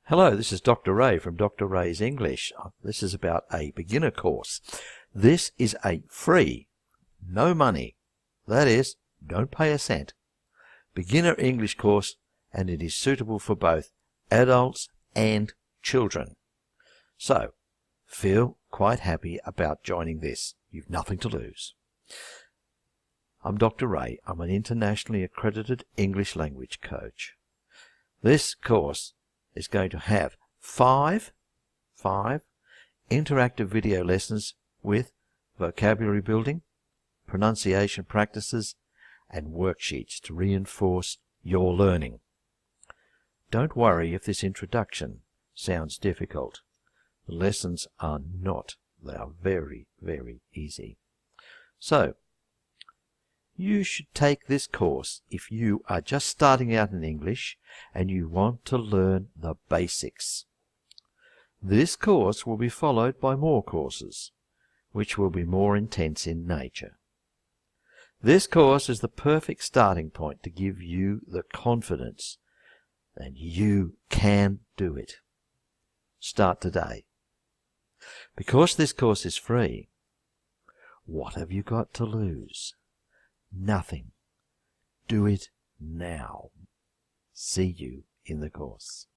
Hello, this is Dr. Ray from Dr. Ray's English. This is about a beginner course. This is a free, no money, that is, don't pay a cent, beginner English course, and it is suitable for both adults and children. So, feel quite happy about joining this. You've nothing to lose. I'm Dr. Ray. I'm an internationally accredited English language coach. This course is going to have five interactive video lessons with vocabulary building, pronunciation practices, and worksheets to reinforce your learning. Don't worry if this introduction sounds difficult. The lessons are not. They are very, very easy. So, you should take this course if you are just starting out in English and you want to learn the basics. This course will be followed by more courses, which will be more intense in nature. This course is the perfect starting point to give you the confidence that you can do it. Start today. Because this course is free, what have you got to lose? Nothing. Do it now. See you in the course.